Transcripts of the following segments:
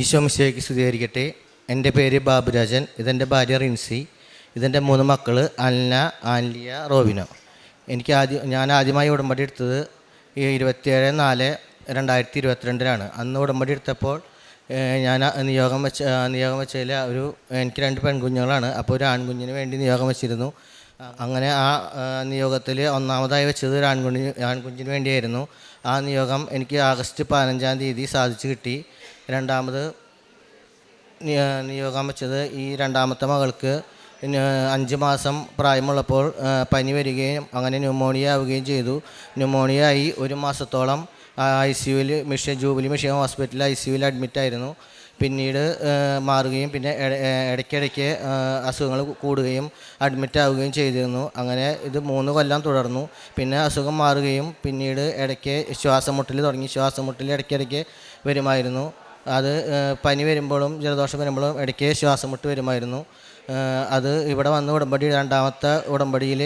ഈശോ മിശിഹായ്ക്ക് സ്തുതിയായിരിക്കട്ടെ. എൻ്റെ പേര് ബാബുരാജൻ. ഇതെൻ്റെ ഭാര്യ റിൻസി. ഇതെൻ്റെ 3 മക്കൾ അൽന, ആൻലിയ, റോബിനോ. ഞാൻ ആദ്യമായി ഉടമ്പടി എടുത്തത് 27/4/2022 അന്ന് ഉടമ്പടി എടുത്തപ്പോൾ ഞാൻ നിയോഗം വെച്ചതിൽ എനിക്ക് 2 പെൺകുഞ്ഞുങ്ങളാണ്. അപ്പോൾ ഒരു ആൺകുഞ്ഞിന് വേണ്ടി നിയോഗം വെച്ചിരുന്നു. അങ്ങനെ ആ നിയോഗത്തിൽ ഒന്നാമതായി വെച്ചത് ഒരു ആൺകുഞ്ഞിന് വേണ്ടിയായിരുന്നു. ആ നിയോഗം എനിക്ക് ആഗസ്റ്റ് 15-ാം തീയതി സാധിച്ചു കിട്ടി. രണ്ടാമത് നിയോഗം വെച്ചത് ഈ രണ്ടാമത്തെ മകൾക്ക് 5 മാസം പ്രായമുള്ളപ്പോൾ പനി വരികയും അങ്ങനെ ന്യൂമോണിയ ആവുകയും ചെയ്തു. ന്യൂമോണിയ ആയി 1 മാസത്തോളം ICUവിൽ ജൂബിലി മിഷൻ ഹോസ്പിറ്റലിൽ ICUവിൽ അഡ്മിറ്റായിരുന്നു. പിന്നീട് മാറുകയും പിന്നെ ഇടയ്ക്കിടയ്ക്ക് അസുഖങ്ങൾ കൂടുകയും അഡ്മിറ്റ് ആവുകയും ചെയ്തിരുന്നു. അങ്ങനെ ഇത് 3 കൊല്ലം തുടർന്നു. പിന്നെ അസുഖം മാറുകയും പിന്നീട് ഇടയ്ക്ക് ശ്വാസമുട്ടൽ തുടങ്ങി. ശ്വാസമുട്ടൽ ഇടയ്ക്കിടയ്ക്ക് വരുമായിരുന്നു. അത് പനി വരുമ്പോഴും ജലദോഷം വരുമ്പോഴും ഇടയ്ക്ക് ശ്വാസമുട്ട് വരുമായിരുന്നു. അത് ഇവിടെ വന്ന് രണ്ടാമത്തെ ഉടമ്പടിയിൽ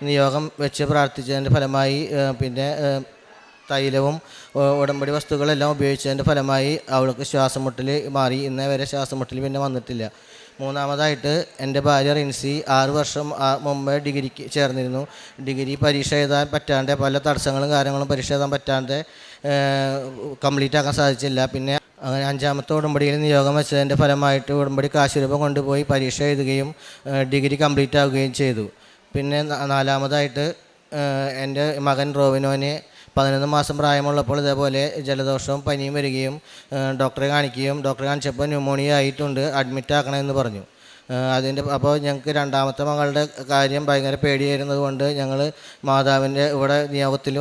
നിയോഗം വെച്ച് പ്രാർത്ഥിച്ചതിൻ്റെ ഫലമായി പിന്നെ തൈലവും ഉടമ്പടി വസ്തുക്കളെല്ലാം ഉപയോഗിച്ചതിൻ്റെ ഫലമായി അവൾക്ക് ശ്വാസമുട്ടൽ മാറി. ഇന്നേ വരെ ശ്വാസമുട്ടൽ പിന്നെ വന്നിട്ടില്ല. മൂന്നാമതായിട്ട് എൻ്റെ ഭാര്യ റിൻസി 6 വർഷം മുമ്പ് ഡിഗ്രിക്ക് ചേർന്നിരുന്നു. ഡിഗ്രി പരീക്ഷ എഴുതാൻ പറ്റാണ്ട് പല തടസ്സങ്ങളും കാര്യങ്ങളും പരീക്ഷ എഴുതാൻ പറ്റാണ്ട് കംപ്ലീറ്റ് ആക്കാൻ സാധിച്ചില്ല. പിന്നെ അങ്ങനെ 5ാമത്തെ ഉടമ്പടിയിൽ നിയോഗം വെച്ചതിൻ്റെ ഫലമായിട്ട് ഉടമ്പടി കാശ് രൂപം കൊണ്ടുപോയി പരീക്ഷ എഴുതുകയും ഡിഗ്രി കംപ്ലീറ്റ് ആവുകയും ചെയ്തു. പിന്നെ 4ാമതായിട്ട് എൻ്റെ മകൻ റോബിനോന് 11 മാസം പ്രായമുള്ളപ്പോൾ ഇതേപോലെ ജലദോഷവും പനിയും വരികയും ഡോക്ടറെ കാണിച്ചപ്പോൾ ന്യൂമോണിയ ആയിട്ടുണ്ട്, അഡ്മിറ്റ് ആക്കണമെന്ന് പറഞ്ഞു. അപ്പോൾ ഞങ്ങൾക്ക് 2ാമത്തെ മകളുടെ കാര്യം ഭയങ്കര പേടിയായിരുന്നത് കൊണ്ട് ഞങ്ങൾ മാതാവിൻ്റെ ഇവിടെ നിയോഗത്തിൽ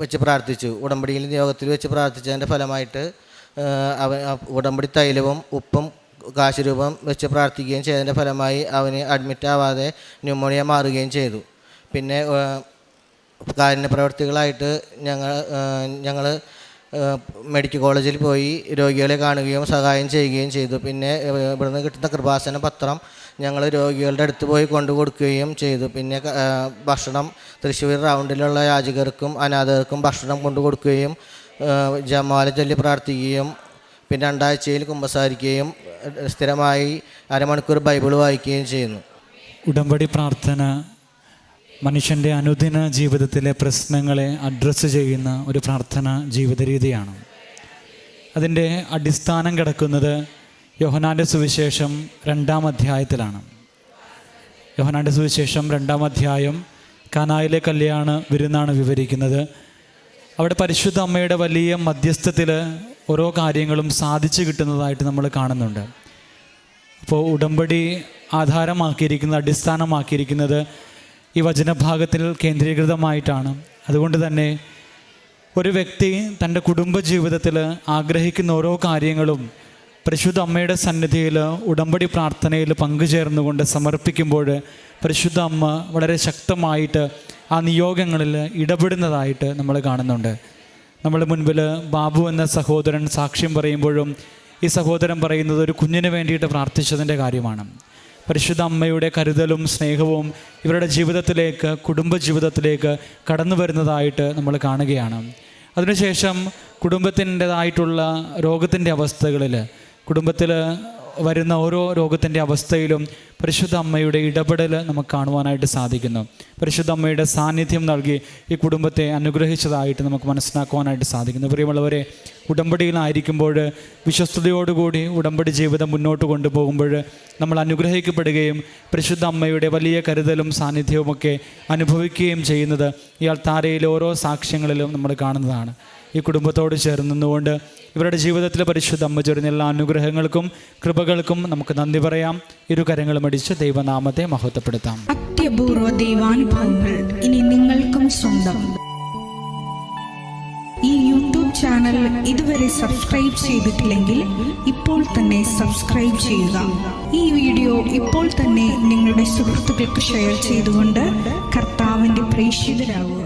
വെച്ച് പ്രാർത്ഥിച്ചു. ഉടമ്പടിയിൽ നിയോഗത്തിൽ വെച്ച് പ്രാർത്ഥിച്ചതിൻ്റെ ഫലമായിട്ട് ഉടമ്പടി തൈലവും ഉപ്പും കാശ് രൂപം വെച്ച് പ്രാർത്ഥിക്കുകയും ചെയ്തതിൻ്റെ ഫലമായി അവന് അഡ്മിറ്റ് ആവാതെ ന്യൂമോണിയ മാറുകയും ചെയ്തു. പിന്നെ കാരുണ്യ പ്രവർത്തികളായിട്ട് ഞങ്ങൾ മെഡിക്കൽ കോളേജിൽ പോയി രോഗികളെ കാണുകയും സഹായം ചെയ്യുകയും ചെയ്തു. പിന്നെ ഇവിടുന്ന് കിട്ടുന്ന കൃപാസന പത്രം ഞങ്ങൾ രോഗികളുടെ അടുത്ത് പോയി കൊണ്ടു കൊടുക്കുകയും ചെയ്തു. പിന്നെ ഭക്ഷണം തൃശ്ശൂർ റൗണ്ടിലുള്ള യാചകർക്കും അനാഥർക്കും ഭക്ഷണം കൊണ്ടു കൊടുക്കുകയും ജമാല ചൊല്ലി പ്രാർത്ഥിക്കുകയും പിന്നെ 2 ആഴ്ചയിൽ കുമ്പസാരിക്കുകയും സ്ഥിരമായി അരമണിക്കൂർ ബൈബിൾ വായിക്കുകയും ചെയ്യുന്നു. ഉടമ്പടി പ്രാർത്ഥന മനുഷ്യൻ്റെ അനുദിന ജീവിതത്തിലെ പ്രശ്നങ്ങളെ അഡ്രസ്സ് ചെയ്യുന്ന ഒരു പ്രാർത്ഥന ജീവിത രീതിയാണ്. അതിൻ്റെ അടിസ്ഥാനം കിടക്കുന്നത് യോഹന്നാൻ്റെ സുവിശേഷം 2-ാം അധ്യായത്തിലാണ്. യോഹന്നാൻ്റെ സുവിശേഷം 2-ാം അധ്യായം കാനായിലെ കല്യാണ വിരുന്നാണ് വിവരിക്കുന്നത്. അവിടെ പരിശുദ്ധ അമ്മയുടെ വലിയ മധ്യസ്ഥത്തിൽ ഓരോ കാര്യങ്ങളും സാധിച്ചു കിട്ടുന്നതായിട്ട് നമ്മൾ കാണുന്നുണ്ട്. അപ്പോൾ ഉടമ്പടി അടിസ്ഥാനമാക്കിയിരിക്കുന്നത് ഈ വചനഭാഗത്തിൽ കേന്ദ്രീകൃതമായിട്ടാണ്. അതുകൊണ്ട് തന്നെ ഒരു വ്യക്തി തൻ്റെ കുടുംബജീവിതത്തിൽ ആഗ്രഹിക്കുന്ന ഓരോ കാര്യങ്ങളും പരിശുദ്ധ അമ്മയുടെ സന്നിധിയിൽ ഉടമ്പടി പ്രാർത്ഥനയിൽ പങ്കുചേർന്നുകൊണ്ട് സമർപ്പിക്കുമ്പോൾ പരിശുദ്ധ അമ്മ വളരെ ശക്തമായിട്ട് ആ നിയോഗങ്ങളിൽ ഇടപെടുന്നതായിട്ട് നമ്മൾ കാണുന്നുണ്ട്. നമ്മുടെ മുൻപിൽ ബാബു എന്ന സഹോദരൻ സാക്ഷ്യം പറയുമ്പോഴും ഈ സഹോദരൻ പറയുന്നത് ഒരു കുഞ്ഞിന് വേണ്ടിയിട്ട് പ്രാർത്ഥിച്ചതിൻ്റെ കാര്യമാണ്. പരിശുദ്ധ അമ്മയുടെ കരുതലും സ്നേഹവും ഇവരുടെ ജീവിതത്തിലേക്ക് കുടുംബജീവിതത്തിലേക്ക് കടന്നു വരുന്നതായിട്ട് നമ്മൾ കാണുകയാണ്. അതിനുശേഷം കുടുംബത്തിൻ്റെതായിട്ടുള്ള രോഗത്തിൻ്റെ അവസ്ഥകളിൽ കുടുംബത്തിൽ വരുന്ന ഓരോ രോഗത്തിൻ്റെ അവസ്ഥയിലും പരിശുദ്ധ അമ്മയുടെ ഇടപെടൽ നമുക്ക് കാണുവാനായിട്ട് സാധിക്കുന്നു. പരിശുദ്ധ അമ്മയുടെ സാന്നിധ്യം നൽകി ഈ കുടുംബത്തെ അനുഗ്രഹിച്ചതായിട്ട് നമുക്ക് മനസ്സിലാക്കുവാനായിട്ട് സാധിക്കുന്നു. പ്രിയമുള്ളവരെ, ഉടമ്പടിയിലായിരിക്കുമ്പോൾ വിശ്വസ്തയോടുകൂടി ഉടമ്പടി ജീവിതം മുന്നോട്ട് കൊണ്ടുപോകുമ്പോൾ നമ്മൾ അനുഗ്രഹിക്കപ്പെടുകയും പരിശുദ്ധ അമ്മയുടെ വലിയ കരുതലും സാന്നിധ്യവുമൊക്കെ അനുഭവിക്കുകയും ചെയ്യുന്നത് ഈ അൾത്താരയിലെ ഓരോ സാക്ഷ്യങ്ങളിലും നമ്മൾ കാണുന്നതാണ്. ഈ കുടുംബത്തോട് ചേർന്ന് നിന്നുകൊണ്ട് ഇവരുടെ ജീവിതത്തിലെ പരിശുദ്ധ അമ്മ ചൊരിഞ്ഞ എല്ലാ അനുഗ്രഹങ്ങൾക്കും കൃപകൾക്കും നമുക്ക് നന്ദി പറയാം. ഇരുകരങ്ങളും അടിച്ച് ദൈവനാമത്തെ മഹത്വപ്പെടുത്താം. അത്യപൂർവ ദൈവാനുഭവങ്ങൾ ഇനി നിങ്ങൾക്കും സ്വന്തം. ഈ യൂട്യൂബ് ചാനൽ ഇതുവരെ സബ്സ്ക്രൈബ് ചെയ്തിട്ടില്ലെങ്കിൽ ഇപ്പോൾ തന്നെ സബ്സ്ക്രൈബ് ചെയ്യുക. ഈ വീഡിയോ ഇപ്പോൾ തന്നെ നിങ്ങളുടെ സുഹൃത്തുക്കൾക്ക് ഷെയർ ചെയ്തുകൊണ്ട് കർത്താവിൻ്റെ പ്രേക്ഷിതരാകുക.